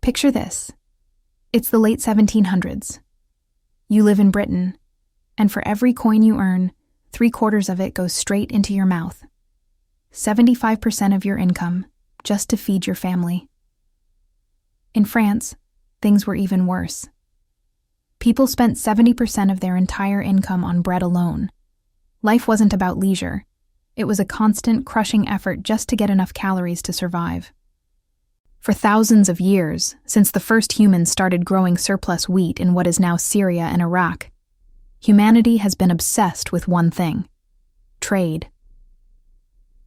Picture this. It's the late 1700s. You live in Britain, and for every coin you earn, 3/4 of it goes straight into your mouth. 75% of your income, just to feed your family. In France, things were even worse. People spent 70% of their entire income on bread alone. Life wasn't about leisure. It was a constant, crushing effort just to get enough calories to survive. For thousands of years, since the first humans started growing surplus wheat in what is now Syria and Iraq, humanity has been obsessed with one thing: trade.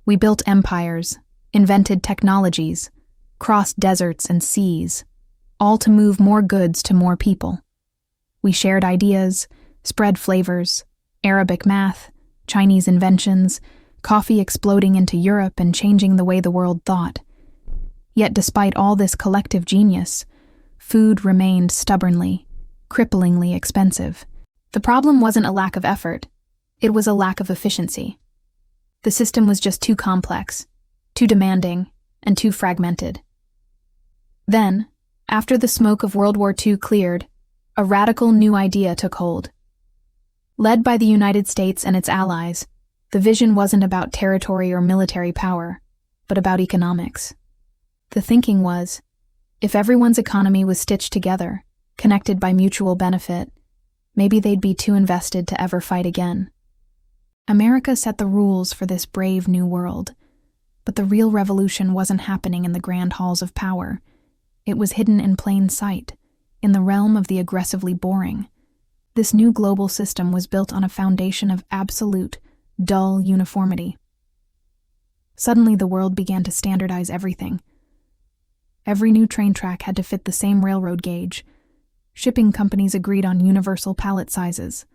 We built empires, invented technologies, crossed deserts and seas, all to move more goods to more people. We shared ideas, spread flavors, Arabic math, Chinese inventions, coffee exploding into Europe and changing the way the world thought. Yet despite all this collective genius, food remained stubbornly, cripplingly expensive. The problem wasn't a lack of effort, it was a lack of efficiency. The system was just too complex, too demanding, and too fragmented. Then, after the smoke of World War II cleared, a radical new idea took hold. Led by the United States and its allies, the vision wasn't about territory or military power, but about economics. The thinking was, if everyone's economy was stitched together, connected by mutual benefit, maybe they'd be too invested to ever fight again. America set the rules for this brave new world, but the real revolution wasn't happening in the grand halls of power. It was hidden in plain sight, in the realm of the aggressively boring. This new global system was built on a foundation of absolute, dull uniformity. Suddenly the world began to standardize everything. Every new train track had to fit the same railroad gauge. Shipping companies agreed on universal pallet sizes.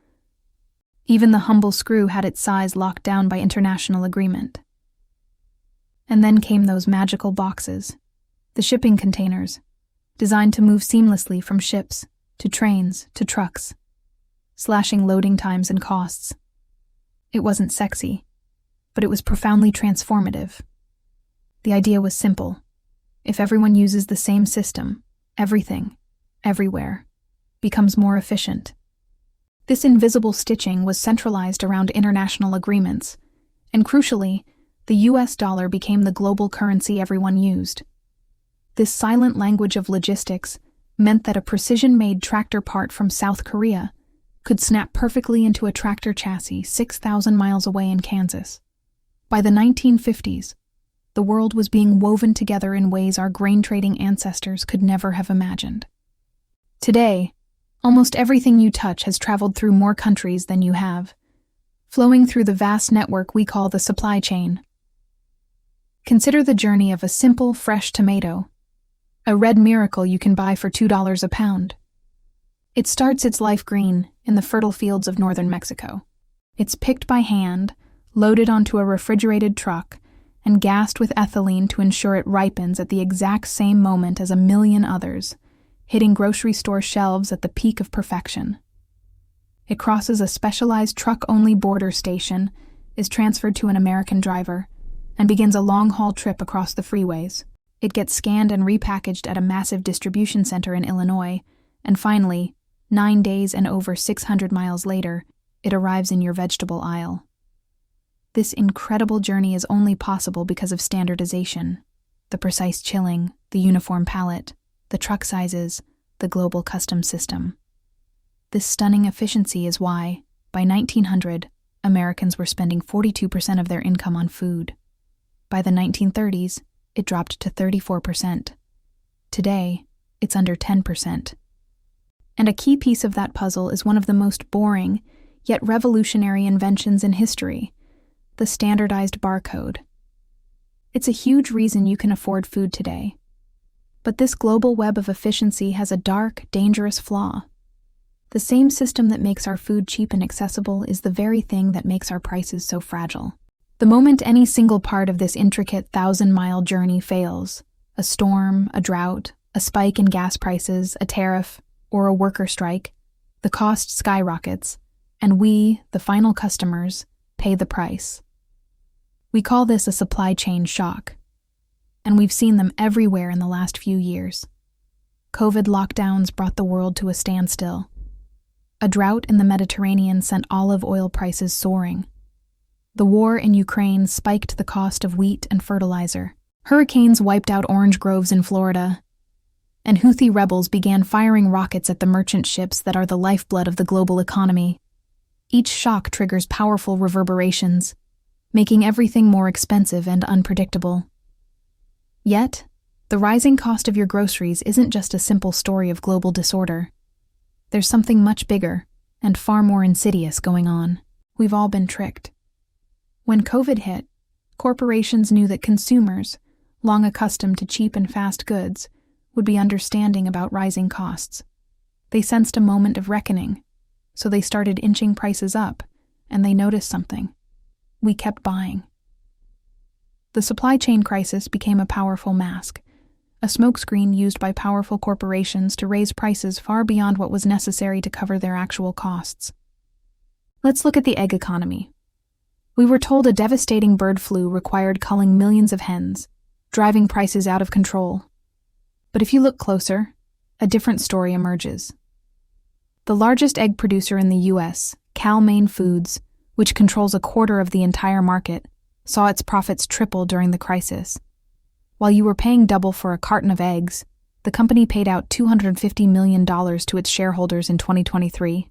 Even the humble screw had its size locked down by international agreement. And then came those magical boxes, the shipping containers, designed to move seamlessly from ships to trains to trucks, slashing loading times and costs. It wasn't sexy, but it was profoundly transformative. The idea was simple. If everyone uses the same system, everything, everywhere, becomes more efficient. This invisible stitching was centralized around international agreements, and crucially, the US dollar became the global currency everyone used. This silent language of logistics meant that a precision-made tractor part from South Korea could snap perfectly into a tractor chassis 6,000 miles away in Kansas. By the 1950s, the world was being woven together in ways our grain-trading ancestors could never have imagined. Today, almost everything you touch has traveled through more countries than you have, flowing through the vast network we call the supply chain. Consider the journey of a simple, fresh tomato, a red miracle you can buy for $2 a pound. It starts its life green in the fertile fields of northern Mexico. It's picked by hand, loaded onto a refrigerated truck, and gassed with ethylene to ensure it ripens at the exact same moment as a million others, hitting grocery store shelves at the peak of perfection. It crosses a specialized truck-only border station, is transferred to an American driver, and begins a long-haul trip across the freeways. It gets scanned and repackaged at a massive distribution center in Illinois, and finally, 9 days and over 600 miles later, it arrives in your vegetable aisle. This incredible journey is only possible because of standardization, the precise chilling, the uniform pallet, the truck sizes, the global customs system. This stunning efficiency is why, by 1900, Americans were spending 42% of their income on food. By the 1930s, it dropped to 34%. Today, it's under 10%. And a key piece of that puzzle is one of the most boring, yet revolutionary inventions in history: the standardized barcode. It's a huge reason you can afford food today. But this global web of efficiency has a dark, dangerous flaw. The same system that makes our food cheap and accessible is the very thing that makes our prices so fragile. The moment any single part of this intricate 1,000-mile journey fails, a storm, a drought, a spike in gas prices, a tariff, or a worker strike, the cost skyrockets, and we, the final customers, pay the price. We call this a supply chain shock, and we've seen them everywhere in the last few years. COVID lockdowns brought the world to a standstill. A drought in the Mediterranean sent olive oil prices soaring. The war in Ukraine spiked the cost of wheat and fertilizer. Hurricanes wiped out orange groves in Florida, and Houthi rebels began firing rockets at the merchant ships that are the lifeblood of the global economy. Each shock triggers powerful reverberations, making everything more expensive and unpredictable. Yet, the rising cost of your groceries isn't just a simple story of global disorder. There's something much bigger and far more insidious going on. We've all been tricked. When COVID hit, corporations knew that consumers, long accustomed to cheap and fast goods, would be understanding about rising costs. They sensed a moment of reckoning, so they started inching prices up, and they noticed something. We kept buying. The supply chain crisis became a powerful mask, a smokescreen used by powerful corporations to raise prices far beyond what was necessary to cover their actual costs. Let's look at the egg economy. We were told a devastating bird flu required culling millions of hens, driving prices out of control. But if you look closer, a different story emerges. The largest egg producer in the U.S., Cal-Maine Foods, which controls a quarter of the entire market, saw its profits triple during the crisis. While you were paying double for a carton of eggs, the company paid out $250 million to its shareholders in 2023,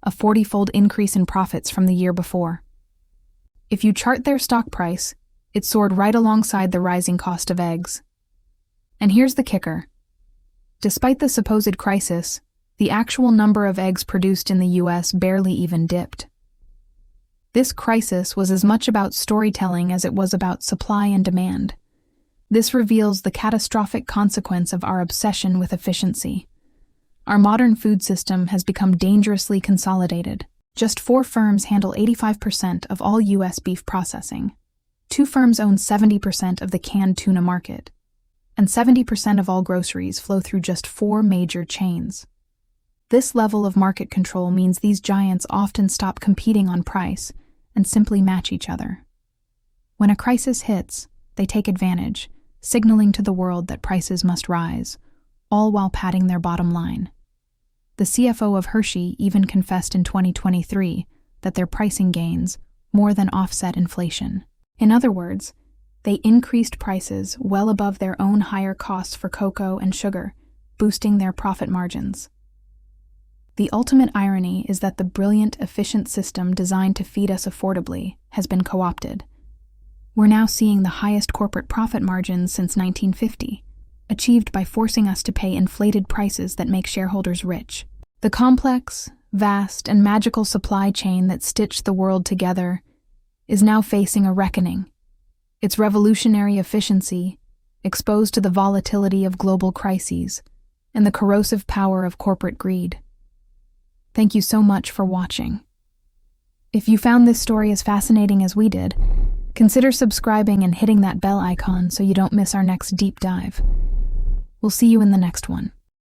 a 40-fold increase in profits from the year before. If you chart their stock price, it soared right alongside the rising cost of eggs. And here's the kicker. Despite the supposed crisis, the actual number of eggs produced in the U.S. barely even dipped. This crisis was as much about storytelling as it was about supply and demand. This reveals the catastrophic consequence of our obsession with efficiency. Our modern food system has become dangerously consolidated. Just 4 firms handle 85% of all U.S. beef processing. 2 firms own 70% of the canned tuna market. And 70% of all groceries flow through just 4 major chains. This level of market control means these giants often stop competing on price and simply match each other. When a crisis hits, they take advantage, signaling to the world that prices must rise, all while padding their bottom line. The CFO of Hershey even confessed in 2023 that their pricing gains more than offset inflation. In other words, they increased prices well above their own higher costs for cocoa and sugar, boosting their profit margins. The ultimate irony is that the brilliant, efficient system designed to feed us affordably has been co-opted. We're now seeing the highest corporate profit margins since 1950, achieved by forcing us to pay inflated prices that make shareholders rich. The complex, vast, and magical supply chain that stitched the world together is now facing a reckoning. Its revolutionary efficiency, exposed to the volatility of global crises and the corrosive power of corporate greed. Thank you so much for watching. If you found this story as fascinating as we did, consider subscribing and hitting that bell icon so you don't miss our next deep dive. We'll see you in the next one.